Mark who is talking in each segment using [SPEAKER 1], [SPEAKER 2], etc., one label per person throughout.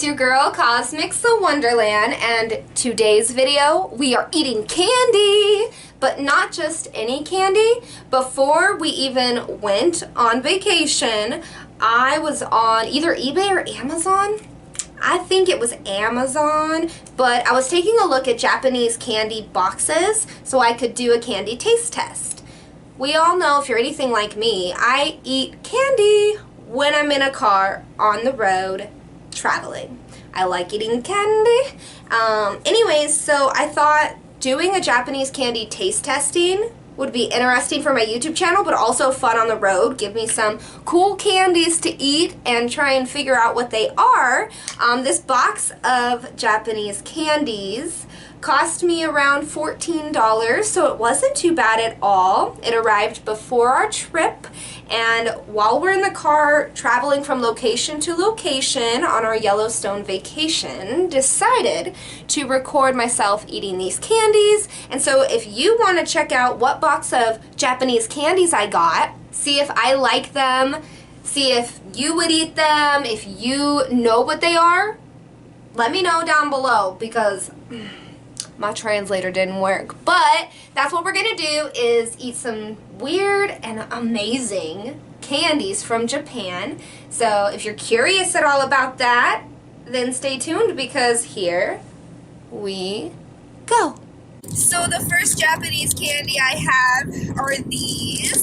[SPEAKER 1] it's your girl Cosmix the Wonderland, and today's video we are eating candy, but not just any candy. Before we even went on vacation, I was on either eBay or Amazon. I think it was Amazon, but I was taking a look at Japanese candy boxes so I could do a candy taste test. We all know, if you're anything like me, I eat candy when I'm in a car on the road traveling. I like eating candy. Anyways, so I thought doing a Japanese candy taste testing would be interesting for my YouTube channel, but also fun on the road. Give me some cool candies to eat and try and figure out what they are. This box of Japanese candies cost me around $14, so it wasn't too bad at all. It arrived before our trip, and while we're in the car traveling from location to location on our Yellowstone vacation, decided to record myself eating these candies. And so if you want to check out what box of Japanese candies I got, see if I like them, see if you would eat them, if you know what they are, let me know down below, because my translator didn't work. But that's what we're gonna do, is eat some weird and amazing candies from Japan. So if you're curious at all about that, then stay tuned, because here we go. So the first Japanese candy I have are these,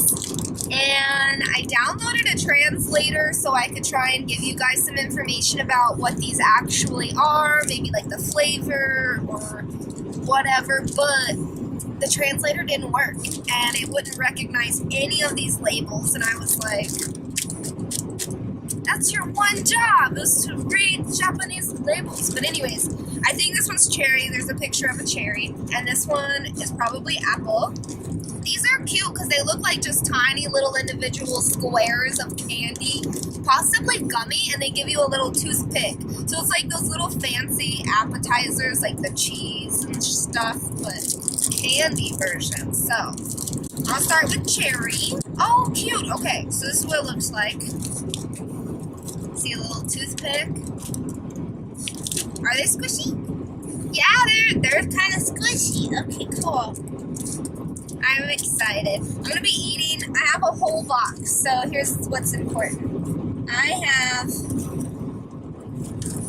[SPEAKER 1] and I downloaded a translator so I could try and give you guys some information about what these actually are, maybe like the flavor or whatever, but the translator didn't work and it wouldn't recognize any of these labels, and I was like, that's your one job, is to read Japanese labels. But anyways, I think this one's cherry. There's a picture of a cherry, and this one is probably apple. These are cute because they look like just tiny little individual squares of candy, possibly gummy, and they give you a little toothpick. So it's like those little fancy appetizers, like the cheese and stuff, but candy version. So I'll start with cherry. Oh, cute. Okay, so this is what it looks like. See a little toothpick. Are they squishy? Yeah, they're kind of squishy. Okay, cool. I'm excited. I'm going to be eating, I have a whole box, so here's what's important. I have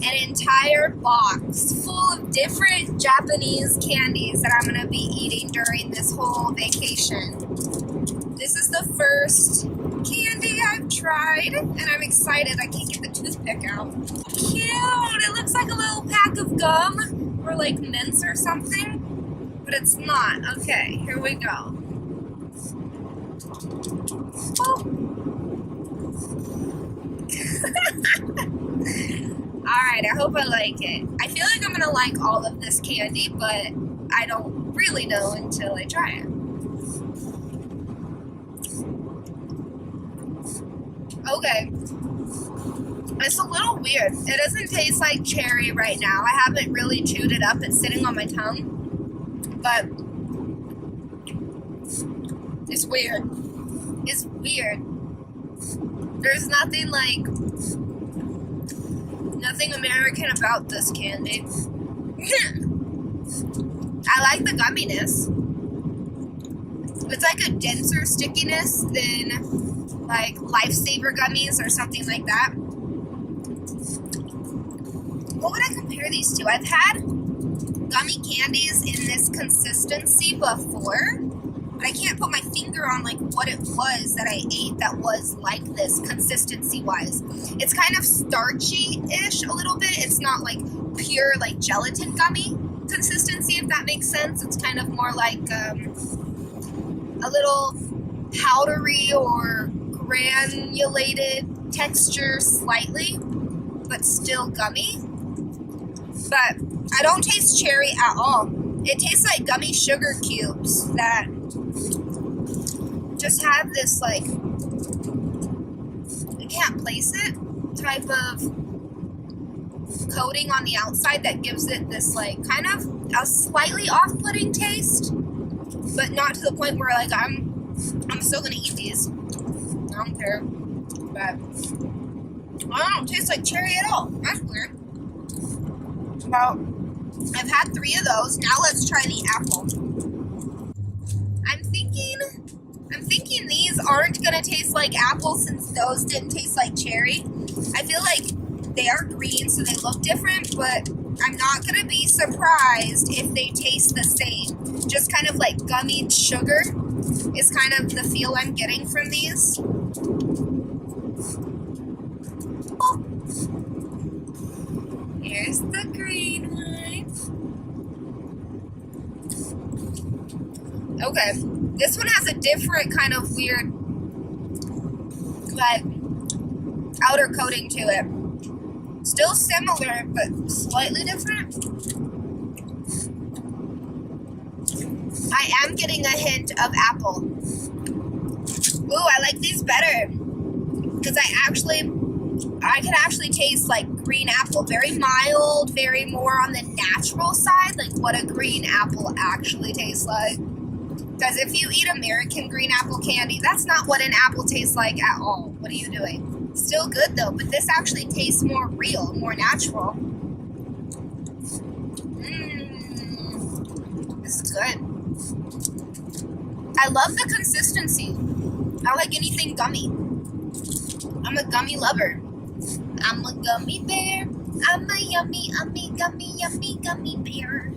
[SPEAKER 1] an entire box full of different Japanese candies that I'm going to be eating during this whole vacation. This is the first candy I've tried, and I'm excited. I can't get the toothpick out. Cute! It looks like a little pack of gum, or like mints or something. But it's not. Okay, here we go. Oh. Alright, I hope I like it. I feel like I'm gonna like all of this candy, but I don't really know until I try it. Okay. It's a little weird. It doesn't taste like cherry right now. I haven't really chewed it up. It's sitting on my tongue. But it's weird. It's weird. There's nothing American about this candy. I like the gumminess. It's like a denser stickiness than like Lifesaver gummies or something like that. What would I compare these to? I've had gummy candies in this consistency before, but I can't put my finger on like what it was that I ate that was like this consistency wise. It's kind of starchy-ish a little bit. It's not like pure like gelatin gummy consistency, if that makes sense. It's kind of more like a little powdery or granulated texture slightly, but still gummy. But I don't taste cherry at all. It tastes like gummy sugar cubes that just have this, like, I can't place it, type of coating on the outside that gives it this, like, kind of a slightly off-putting taste, but not to the point where, like, I'm still gonna eat these. I don't care. But I don't taste like cherry at all. That's weird. about. I've had 3 of those. Now let's try the apple. I'm thinking these aren't gonna taste like apple since those didn't taste like cherry. I feel like they are green, so they look different, but I'm not gonna be surprised if they taste the same. Just kind of like gummied sugar is kind of the feel I'm getting from these. Oh. Here's the green one. Okay, this one has a different kind of weird, like, outer coating to it. Still similar, but slightly different. I am getting a hint of apple. Ooh, I like these better. Because I can actually taste like green apple. Very mild, very more on the natural side, like what a green apple actually tastes like. Because if you eat American green apple candy, that's not what an apple tastes like at all. What are you doing? Still good though, but this actually tastes more real, more natural. This is good. I love the consistency. I like anything gummy. I'm a gummy lover. I'm a gummy bear. I'm a yummy, gummy bear.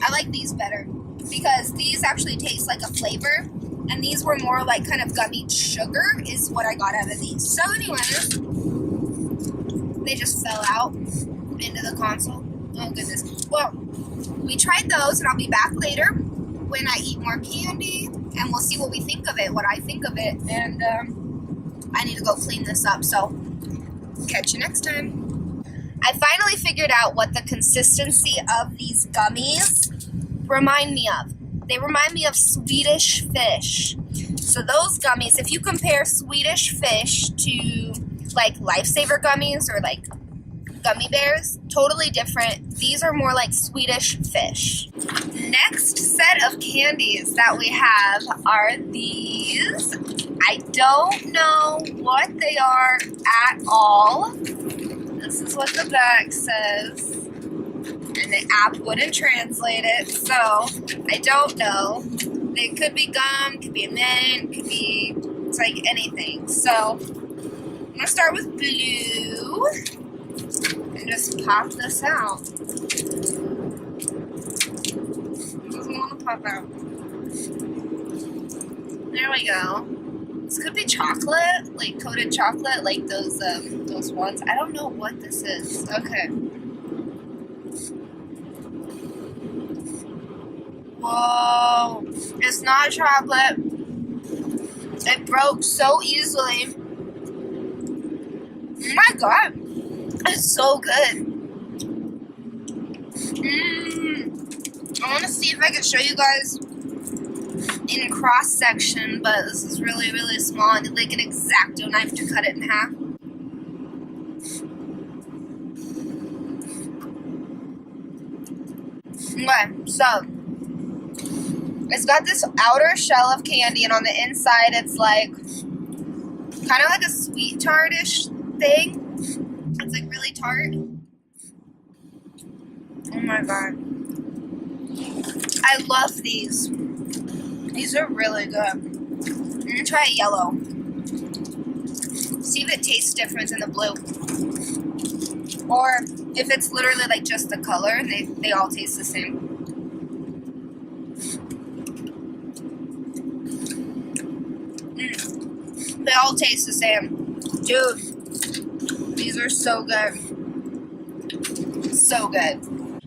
[SPEAKER 1] I like these better because these actually taste like a flavor, and these were more like kind of gummy sugar is what I got out of these. So anyways, they just fell out into the console. Oh goodness. Well, we tried those, and I'll be back later when I eat more candy, and we'll see what we think of it, what I think of it, and I need to go clean this up, so catch you next time. I finally figured out what the consistency of these gummies remind me of. They remind me of Swedish Fish. So those gummies, if you compare Swedish Fish to like Lifesaver gummies or like gummy bears, totally different. These are more like Swedish Fish. Next set of candies that we have are these. I don't know what they are at all. This is what the back says. And the app wouldn't translate it, so I don't know. They could be gum, could be a mint, could be, it's like anything. So I'm gonna start with blue and just pop this out. It doesn't want to pop out. There we go. This could be chocolate, like coated chocolate, like those ones. I don't know what this is. Okay. Whoa, it's not chocolate. It broke so easily. Oh my god, it's so good. I want to see if I can show you guys in cross section, but this is really, really small. I need like an X-Acto knife to cut it in half. Okay, so it's got this outer shell of candy, and on the inside it's like kind of like a sweet tartish thing. It's like really tart. Oh my god. I love these. These are really good. I'm gonna try a yellow. See if it tastes different than the blue. Or if it's literally like just the color, they all taste the same. They all taste the same. Dude, these are so good. So good.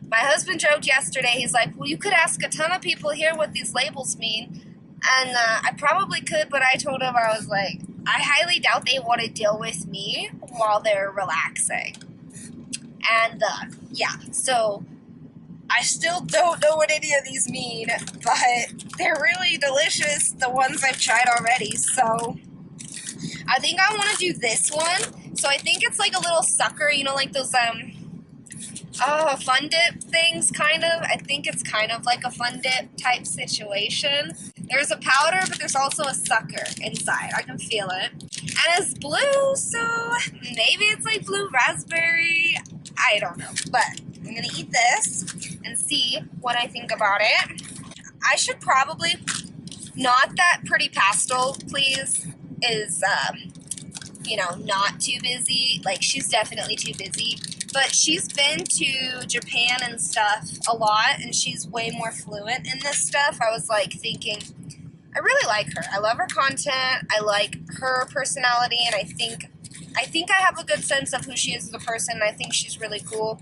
[SPEAKER 1] My husband joked yesterday, he's like, well, you could ask a ton of people here what these labels mean. And I probably could, but I told him, I was like, I highly doubt they want to deal with me while they're relaxing. And yeah, so I still don't know what any of these mean, but they're really delicious, the ones I've tried already. So I think I want to do this one. So I think it's like a little sucker, you know, like those fun dip things, kind of. I think it's kind of like a fun dip type situation. There's a powder, but there's also a sucker inside. I can feel it. And it's blue, so maybe it's like like blue raspberry. I don't know, but I'm gonna eat this and see what I think about it. I should probably, not that Pretty Pastel, please, is, you know, not too busy. Like, she's definitely too busy. But she's been to Japan and stuff a lot, and she's way more fluent in this stuff. I was, like, thinking, I really like her. I love her content. I like her personality, and I think I have a good sense of who she is as a person, and I think she's really cool.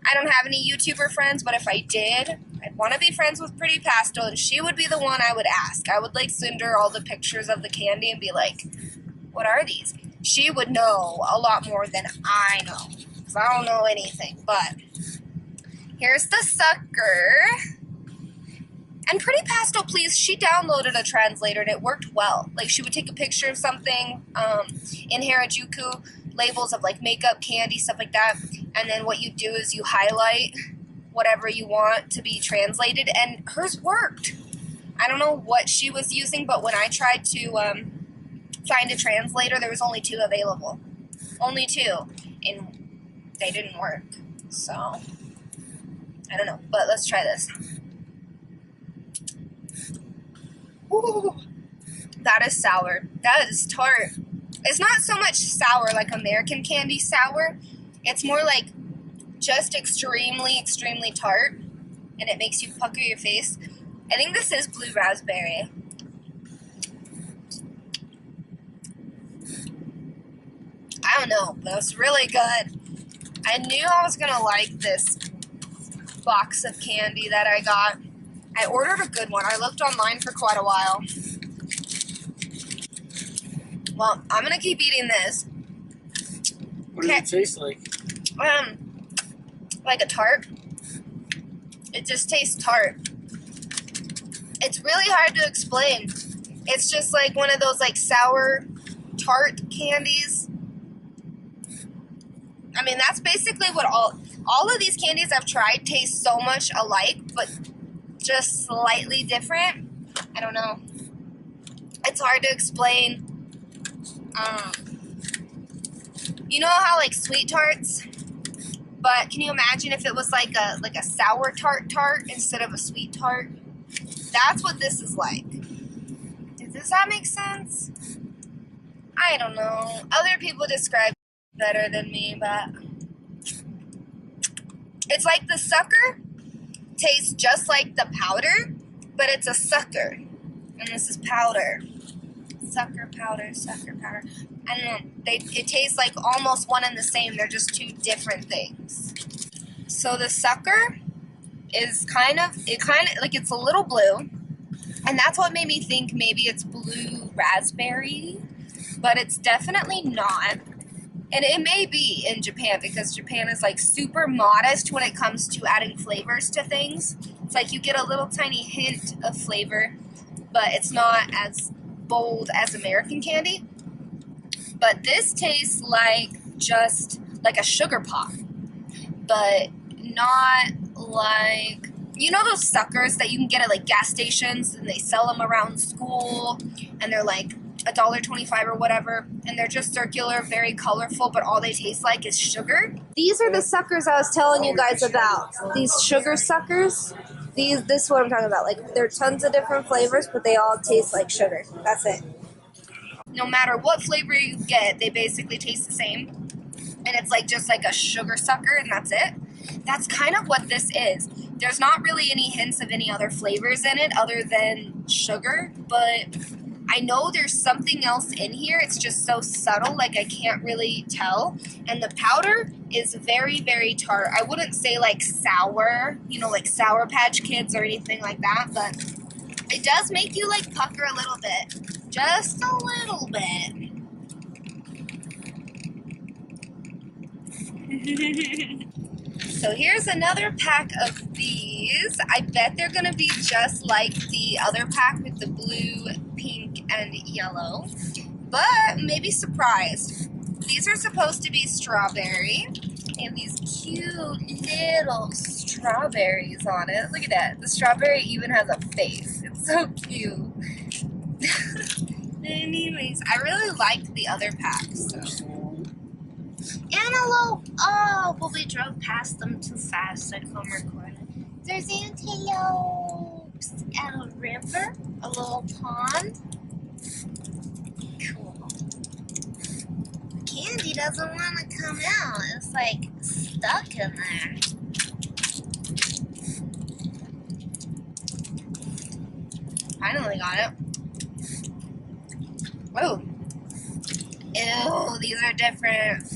[SPEAKER 1] I don't have any YouTuber friends, but if I did, I'd want to be friends with Pretty Pastel, and she would be the one I would ask. I would, like, send her all the pictures of the candy and be like, what are these? She would know a lot more than I know, because I don't know anything. But here's the sucker. And Pretty Pastel, please, she downloaded a translator, and it worked well. Like, she would take a picture of something in Harajuku, labels of, like, makeup, candy, stuff like that, and then what you do is you highlight whatever you want to be translated, and hers worked. I don't know what she was using, but when I tried to find a translator, there was only 2 available. Only 2, and they didn't work. So, I don't know, but let's try this. Ooh, that is sour. That is tart. It's not so much sour like American candy sour. It's more like just extremely, extremely tart, and it makes you pucker your face. I think this is blue raspberry. I don't know, but it's really good. I knew I was gonna like this box of candy that I got. I ordered a good one. I looked online for quite a while. Well, I'm gonna keep eating this.
[SPEAKER 2] What does it taste like?
[SPEAKER 1] Like a tart. It just tastes tart. It's really hard to explain. It's just like one of those like sour tart candies. I mean, that's basically what all of these candies I've tried taste so much alike, but just slightly different. I don't know. It's hard to explain. You know how like sweet tarts? But can you imagine if it was like a sour tart instead of a sweet tart? That's what this is like. Does that make sense? I don't know. Other people describe it better than me, but it's like the sucker tastes just like the powder, but it's a sucker. And this is powder. Sucker powder, sucker powder. I don't know. It tastes like almost one and the same. They're just 2 different things. So the sucker is kind of like it's a little blue, and that's what made me think maybe it's blue raspberry, but it's definitely not. And it may be in Japan because Japan is like super modest when it comes to adding flavors to things. It's like you get a little tiny hint of flavor, but it's not as bold as American candy. But this tastes like just like a sugar pop, but not like, you know those suckers that you can get at like gas stations and they sell them around school and they're like $1.25 or whatever, and they're just circular, very colorful, but all they taste like is sugar. These are the suckers I was telling you guys about. These sugar suckers. This is what I'm talking about. Like, there are tons of different flavors, but they all taste like sugar. That's it. No matter what flavor you get, they basically taste the same. And it's like just like a sugar sucker, and that's it. That's kind of what this is. There's not really any hints of any other flavors in it other than sugar, but I know there's something else in here. It's just so subtle, like I can't really tell. And the powder is very, very tart. I wouldn't say like sour, you know, like Sour Patch Kids or anything like that, but it does make you like pucker a little bit. Just a little bit. So here's another pack of these. I bet they're going to be just like the other pack with the blue, pink, and yellow. But maybe surprised. These are supposed to be strawberry. And these cute little strawberries on it. Look at that. The strawberry even has a face. It's so cute. Anyways, I really liked the other packs. So. And Oh, but we drove past them too fast. I couldn't record it. There's antelopes at a river, a little pond. Cool. Candy doesn't want to come out. It's like stuck in there. Finally got it. Oh. Ew, these are different.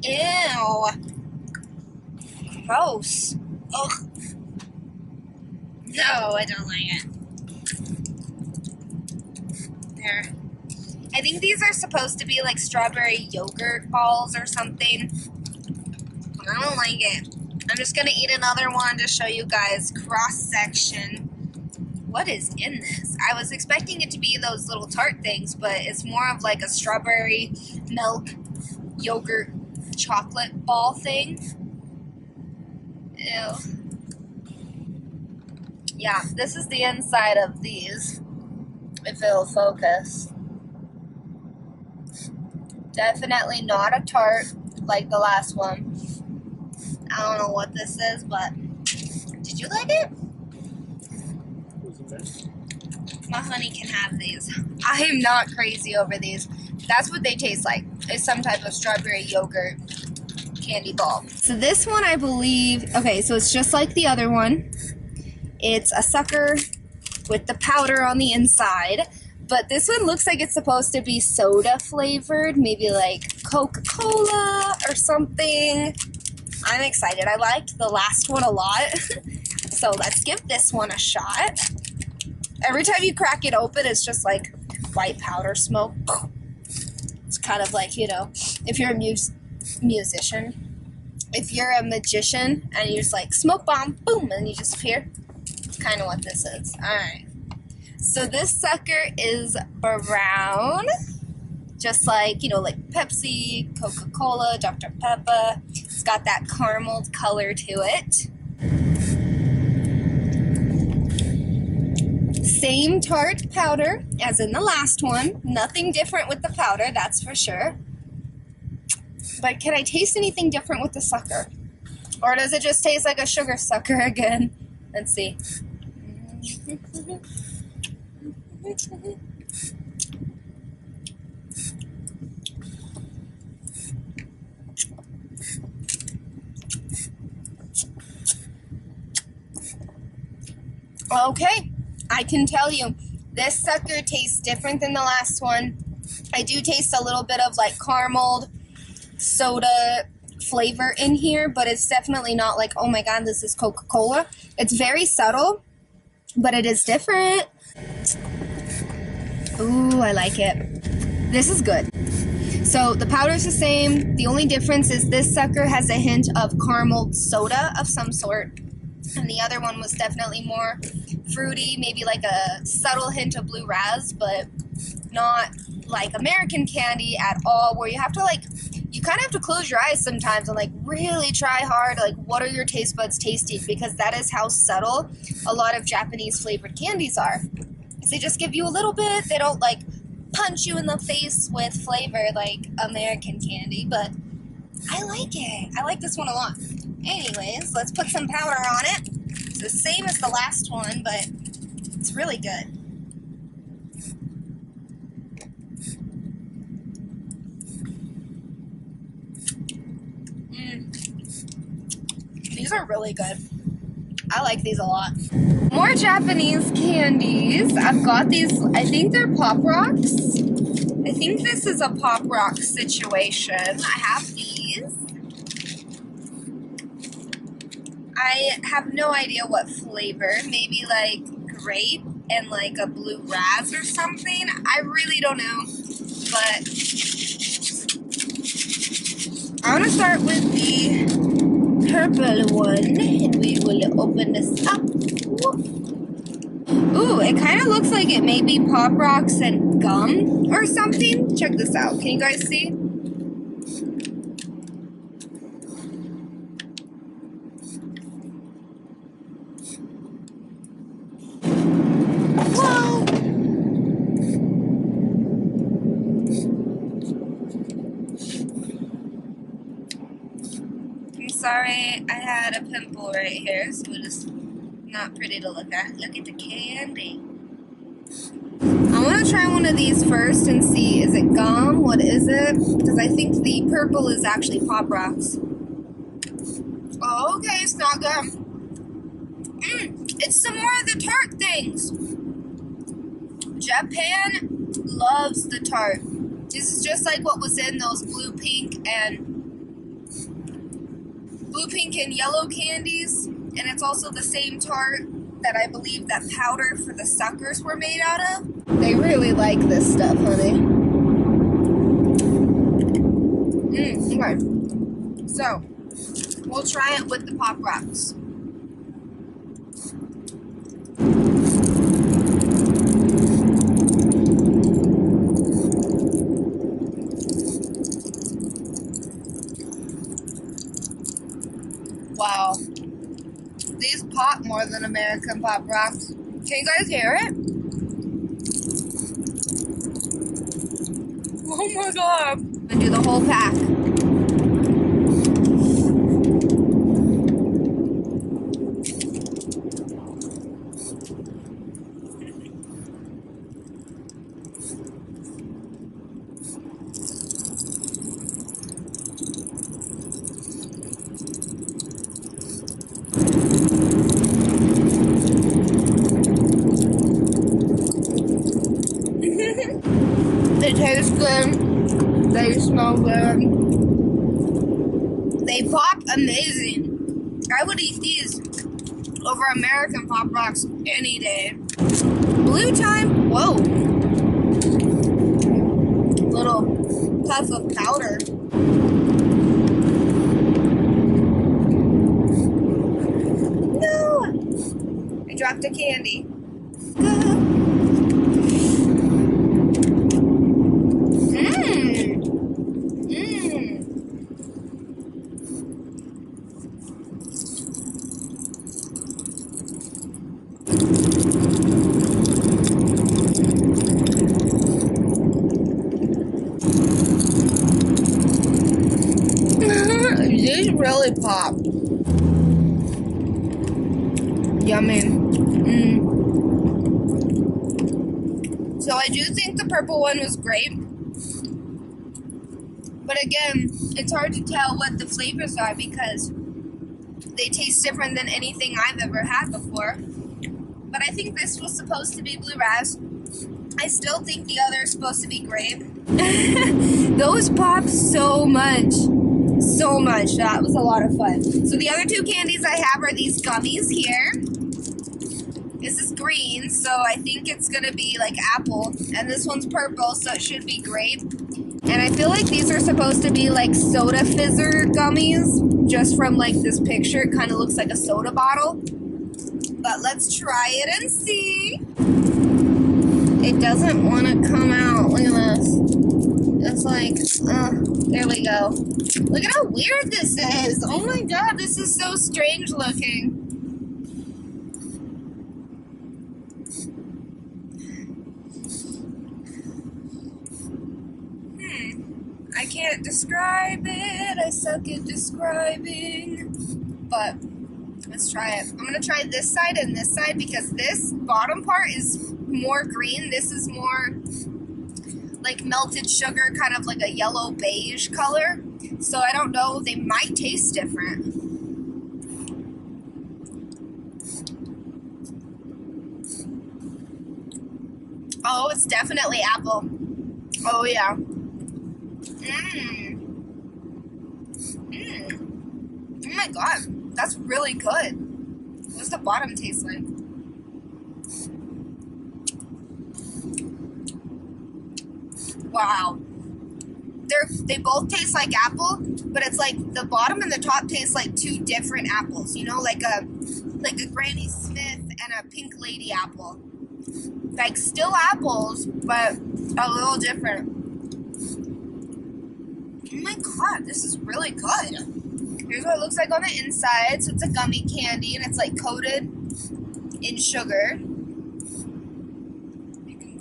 [SPEAKER 1] Ew. Gross. Ugh. No, I don't like it. There. I think these are supposed to be like strawberry yogurt balls or something. I don't like it. I'm just gonna eat another one to show you guys cross section. What is in this? I was expecting it to be those little tart things, but it's more of like a strawberry milk yogurt chocolate ball thing. Ew. Yeah, this is the inside of these, if it'll focus. Definitely not a tart like the last one. I don't know what this is, but did you like it? My honey can have these. I am not crazy over these. That's what they taste like. It's some type of strawberry yogurt candy ball. So this one, I believe, okay, so it's just like the other one. It's a sucker with the powder on the inside. But this one looks like it's supposed to be soda flavored, maybe like Coca-Cola or something. I'm excited. I liked the last one a lot. So let's give this one a shot. Every time you crack it open, it's just like white powder smoke. It's kind of like, you know, if you're a musician, if you're a magician and you just like smoke bomb, boom, and you just appear. It's kind of what this is. All right. So this sucker is brown, just like, you know, like Pepsi, Coca-Cola, Dr. Pepper. It's got that caramel color to it. Same tart powder as in the last one. Nothing different with the powder, that's for sure. But can I taste anything different with the sucker? Or does it just taste like a sugar sucker again? Let's see. Okay, I can tell you, this sucker tastes different than the last one. I do taste a little bit of like caramel soda flavor in here, but it's definitely not like, oh my god, this is Coca-Cola. It's very subtle, but it is different. Ooh, I like it. This is good. So the powder's the same. The only difference is this sucker has a hint of caramel soda of some sort. And the other one was definitely more fruity, maybe like a subtle hint of blue raz, but not like American candy at all, where you have to like, you kind of have to close your eyes sometimes and like really try hard, like what are your taste buds tasting, because that is how subtle a lot of Japanese flavored candies are. They just give you a little bit, they don't like punch you in the face with flavor like American candy, but I like it. I like this one a lot. Anyways, let's put some powder on it. It's the same as the last one, but it's really good. These are really good. I like these a lot. More Japanese candies. I've got these, I think they're Pop Rocks. I think this is a Pop Rock situation. I have these. I have no idea what flavor. Maybe like grape and like a blue raz or something. I really don't know. But I want to start with the purple one. And we will open this up. Ooh, it kind of looks like it may be Pop Rocks and gum or something. Check this out. Can you guys see? sorry, I had a pimple right here, so it's not pretty to look at. Look at the candy. I want to try one of these first and see, is it gum? What is it? Because I think the purple is actually Pop Rocks. Oh, okay, it's not gum. It's some more of the tart things. Japan loves the tart. This is just like what was in those blue, pink, and yellow candies. And it's also the same tart that I believe that powder for the suckers were made out of. They really like this stuff, honey. Okay. So, we'll try it with the Pop Rocks. Wow. These pop more than American Pop Rocks. Can you guys hear it? Oh my god. I'm gonna do the whole pack. They taste good. They smell good. They pop amazing. I would eat these over American Pop Rocks any day. Blue time. Whoa. Little puff of powder. No! I dropped a candy. These really pop. Yummy. So I do think the purple one was great. But again, it's hard to tell what the flavors are because they taste different than anything I've ever had before. But I think this was supposed to be blue ras. I still think the other is supposed to be grape. Those pop so much. So much. That was a lot of fun. So the other two candies I have are these gummies here. This is green, so I think it's going to be like apple. And this one's purple, so it should be grape. And I feel like these are supposed to be like soda fizzer gummies. Just from like this picture, it kind of looks like a soda bottle. But let's try it and see. It doesn't want to come out. Look at this. It's like, there we go. Look at how weird this is. Oh my god, this is so strange looking. I can't describe it. I suck at describing. But let's try it. I'm going to try this side and this side because this bottom part is more green. This is more like melted sugar, kind of like a yellow beige color. So I don't know, they might taste different. Oh, it's definitely apple. Oh yeah. Oh my god, that's really good. What's the bottom taste like? Wow. They both taste like apple, but it's like the bottom and the top taste like two different apples. You know, like a Granny Smith and a Pink Lady apple. Like still apples, but a little different. Oh my god, this is really good. Here's what it looks like on the inside. So it's a gummy candy and it's like coated in sugar.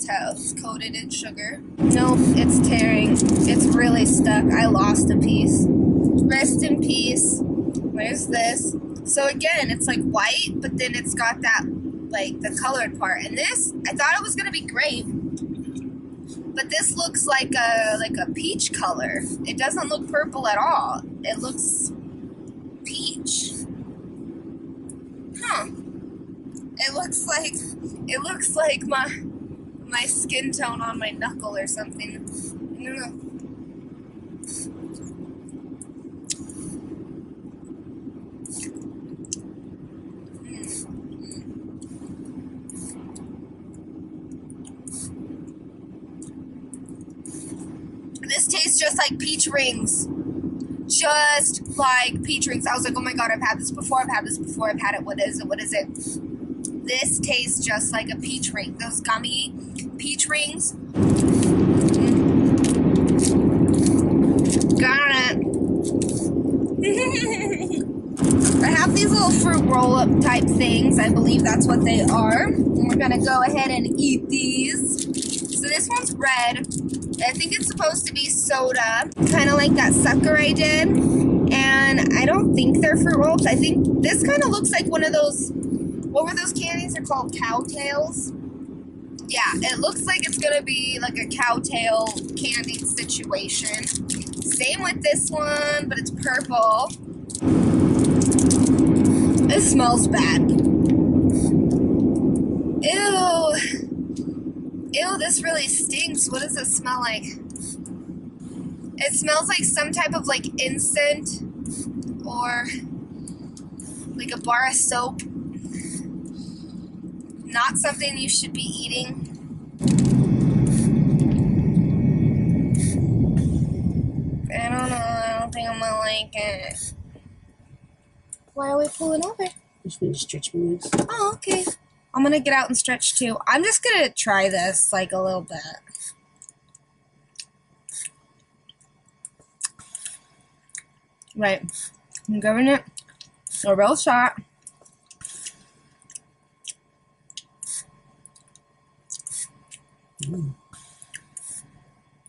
[SPEAKER 1] Tell it's coated in sugar. Nope, it's tearing. It's really stuck. I lost a piece. Rest in peace, There's this. So again, it's like white, but then it's got that, like, the colored part. And this, I thought it was gonna be grape, but this looks like a peach color. It doesn't look purple at all. It looks peach. Huh. It looks like my skin tone on my knuckle or something. I don't know. This tastes just like peach rings. Just like peach rings. I was like, oh my god, I've had this before. I've had it. What is it? This tastes just like a peach ring. Those gummy peach rings. Got it. I have these little fruit roll-up type things. I believe that's what they are. And we're gonna go ahead and eat these. So this one's red. I think it's supposed to be soda, kind of like that sucker I did. And I don't think they're fruit roll-ups. I think this kind of looks like one of those, what were those candies? They're called cowtails. Yeah, it looks like it's gonna be like a cowtail candy situation. Same with this one, but it's purple. It smells bad. Ew. Ew, this really stinks. What does it smell like? It smells like some type of like incense or like a bar of soap. Not something you should be eating. I don't know. I don't think I'm gonna like it. Why are we pulling over?
[SPEAKER 2] Just need to stretch my legs.
[SPEAKER 1] Oh, okay. I'm gonna get out and stretch too. I'm just gonna try this like a little bit. Right. I'm giving it a real shot.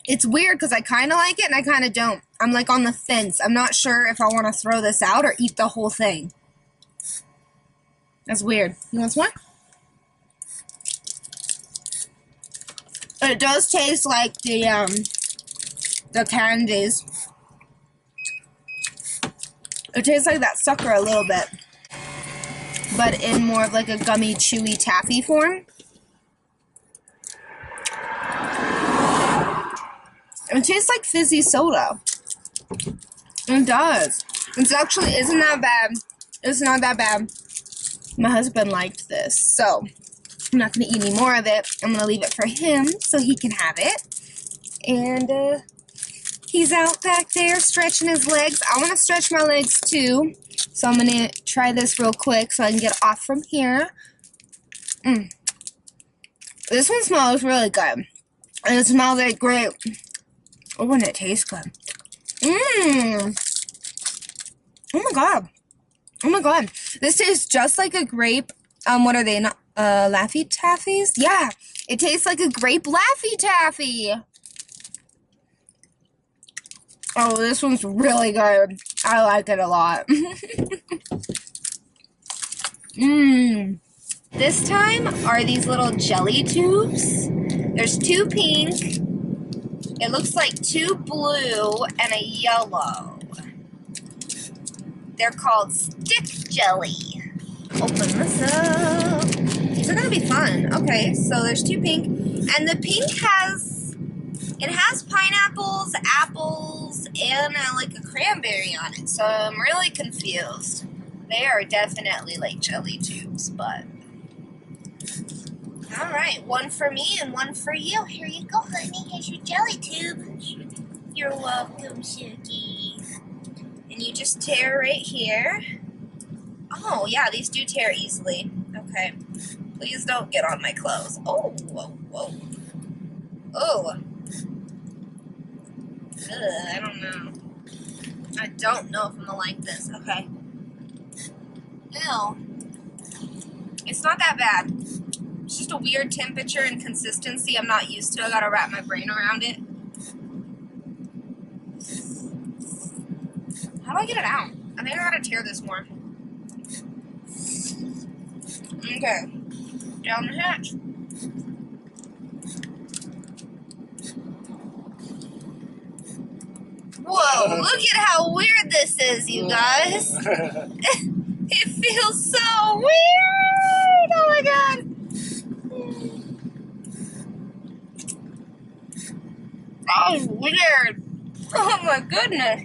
[SPEAKER 1] It's weird because I kind of like it and I kind of don't. I'm like on the fence. I'm not sure if I want to throw this out or eat the whole thing. That's weird. You want some more? It does taste like the candies. It tastes like that sucker a little bit, but in more of like a gummy, chewy, taffy form. It tastes like fizzy soda. It does. It's actually isn't that bad. It's not that bad. My husband liked this, so I'm not going to eat any more of it. I'm going to leave it for him so he can have it. And he's out back there stretching his legs. I want to stretch my legs too, so I'm going to try this real quick so I can get off from here. This one smells really good. And it smells like grape. Oh, and it tastes good. Oh my god. Oh my god. This tastes just like a grape. What are they? Not Laffy Taffies? Yeah. It tastes like a grape Laffy Taffy. Oh, this one's really good. I like it a lot. This time are these little jelly tubes. There's 2 pink. It looks like 2 blue and a yellow. They're called stick jelly. Open this up. These are gonna be fun. Okay, so there's 2 pink, and the pink has pineapples, apples, and like a cranberry on it. So I'm really confused. They are definitely like jelly tubes, but all right, 1 for me and 1 for you. Here you go, honey. Here's your jelly tube. You're welcome, Suki. And you just tear right here. Oh, yeah, these do tear easily. Okay. Please don't get on my clothes. Oh, whoa, whoa. Oh. Ugh, I don't know. I don't know if I'm gonna like this. Okay. Ew. It's not that bad. It's just a weird temperature and consistency I'm not used to. I gotta wrap my brain around it. How do I get it out? I think I gotta tear this more. Okay. Down the hatch. Whoa, look at how weird this is, you guys. It feels so weird. Oh my god. That was weird. Oh my goodness.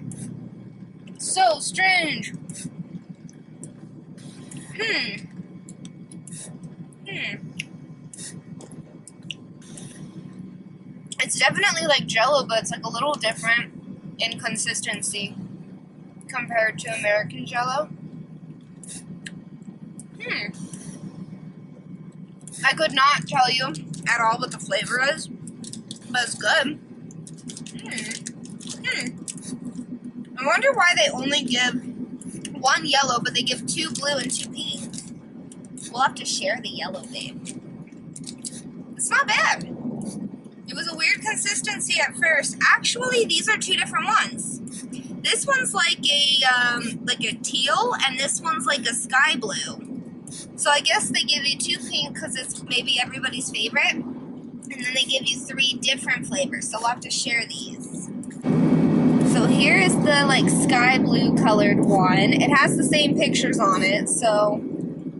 [SPEAKER 1] So strange. It's definitely like Jell-O, but it's like a little different in consistency compared to American Jell-O. I could not tell you at all what the flavor is, but it's good. I wonder why they only give one yellow, but they give 2 blue and 2 pink. We'll have to share the yellow, babe. It's not bad. It was a weird consistency at first. Actually, these are 2 different ones. This one's like a teal, and this one's like a sky blue. So I guess they give you 2 pink because it's maybe everybody's favorite, and then they give you 3 different flavors. So we'll have to share these. So here is the like sky blue colored one. It has the same pictures on it, so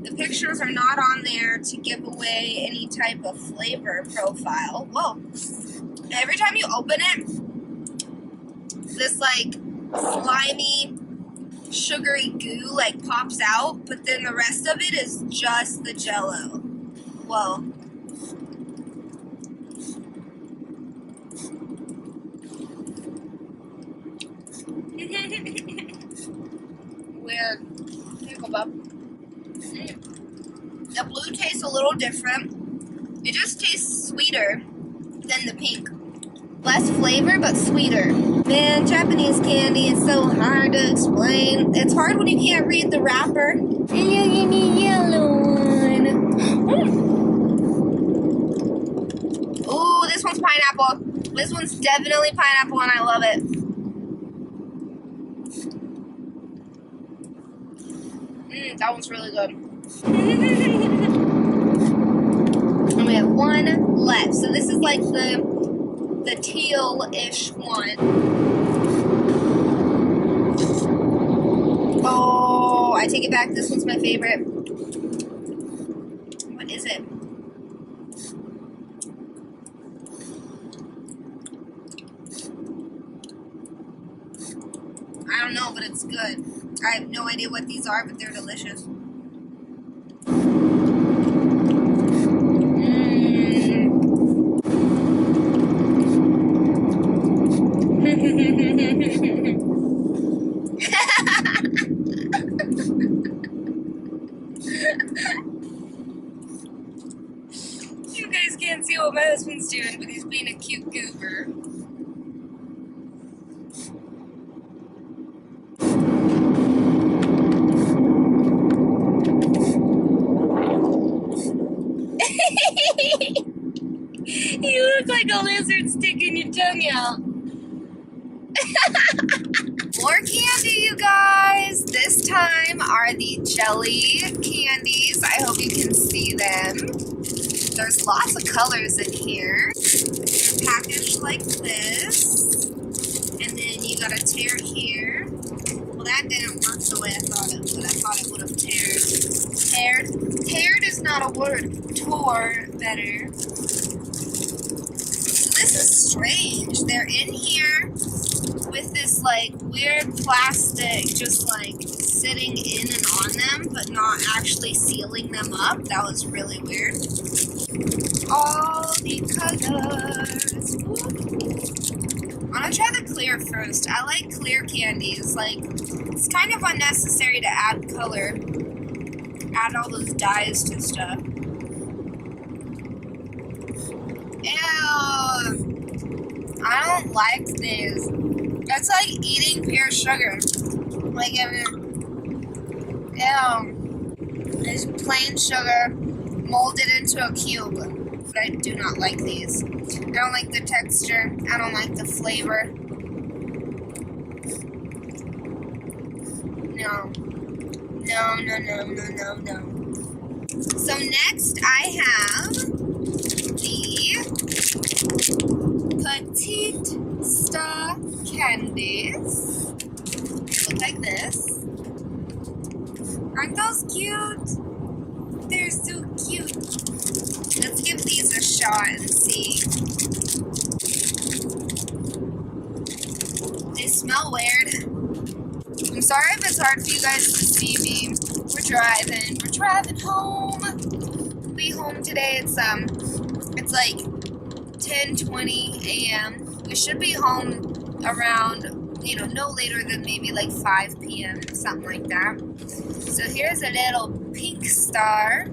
[SPEAKER 1] the pictures are not on there to give away any type of flavor profile. Whoa. Every time you open it, this like slimy, sugary goo like pops out, but then the rest of it is just the Jell-O. Whoa. Weird. Here you go, bub. The blue tastes a little different. It just tastes sweeter than the pink. Less flavor, but sweeter. Man, Japanese candy is so hard to explain. It's hard when you can't read the wrapper. And you give me yellow one. Ooh, this one's pineapple. This one's definitely pineapple, and I love it. That one's really good. And we have one left. So this is like the teal-ish one. Oh, I take it back. This one's my favorite. What is it? I don't know, but it's good. I have no idea what these are, but they're delicious. You guys can't see what my husband's doing, but he's being a cute goober. You look like a lizard sticking your tongue out. More candy, you guys. This time are the jelly candies. I hope you can see them. There's lots of colors in here. They're packaged like this. And then you gotta tear here. Well, that didn't work the way I thought it would. I thought it would have teared. Teared is not a word. Tore better. This is strange. They're in here with this like weird plastic just like sitting in and on them, but not actually sealing them up. That was really weird. All the colors. Ooh. I'm gonna try the clear first. I like clear candies. Like, it's kind of unnecessary to add color. Add all those dyes to stuff. Ew. I don't like these. That's like eating pure sugar. Like, it's plain sugar molded into a cube. But I do not like these. I don't like the texture. I don't like the flavor. No. No, no, no, no, no, no. So next I have the Petite Star candies. They look like this. Aren't those cute? They're so cute. Let's give these a shot and see. They smell weird. I'm sorry if it's hard for you guys to see me. We're driving home. We'll be home today. It's like 10:20 a.m. We should be home around, no later than maybe like 5 p.m., something like that. So here's a little pink star.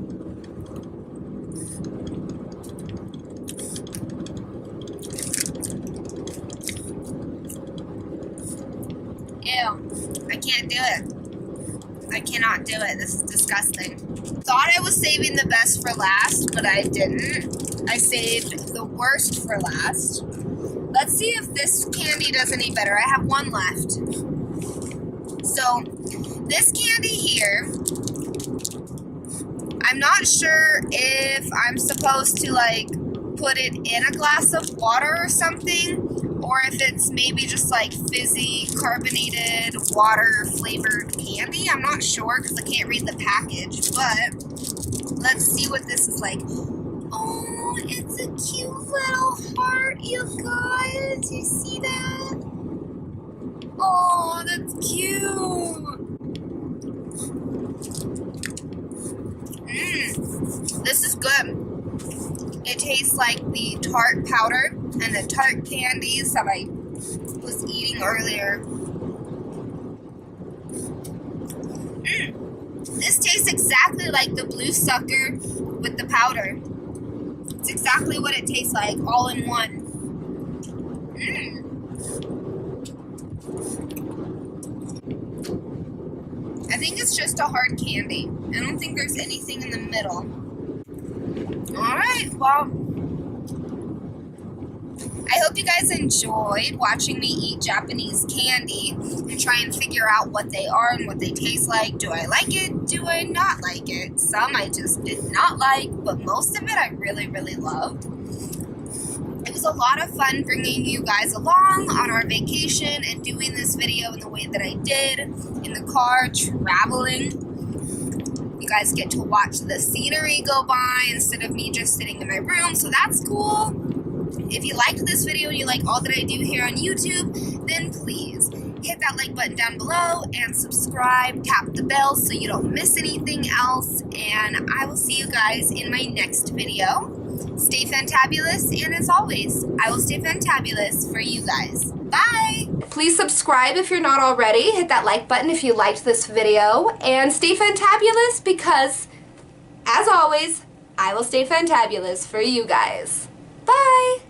[SPEAKER 1] Ew, I can't do it. I cannot do it. This is disgusting. Thought I was saving the best for last, but I didn't. I saved the worst for last. Let's see if this candy does any better. I have one left. So, this candy here, I'm not sure if I'm supposed to, put it in a glass of water or something, or if it's maybe just fizzy, carbonated, water-flavored candy. I'm not sure because I can't read the package, but let's see what this is like. Oh, it's a cute little heart, you guys. You see that? Oh, that's cute. This is good. It tastes like the tart powder and the tart candies that I was eating earlier. This tastes exactly like the blue sucker with the powder. It's exactly what it tastes like, all in one. I think it's just a hard candy. I don't think there's anything in the middle. Alright, well, I hope you guys enjoyed watching me eat Japanese candy and try and figure out what they are and what they taste like. Do I like it? Do I not like it? Some I just did not like, but most of it I really, really loved. It was a lot of fun bringing you guys along on our vacation and doing this video in the way that I did, in the car, traveling. You guys get to watch the scenery go by instead of me just sitting in my room, so that's cool. If you liked this video and you like all that I do here on YouTube, then please hit that like button down below and subscribe, tap the bell so you don't miss anything else, and I will see you guys in my next video. Stay fantabulous, and as always, I will stay fantabulous for you guys. Bye! Please subscribe if you're not already. Hit that like button if you liked this video. And stay fantabulous because, as always, I will stay fantabulous for you guys. Bye!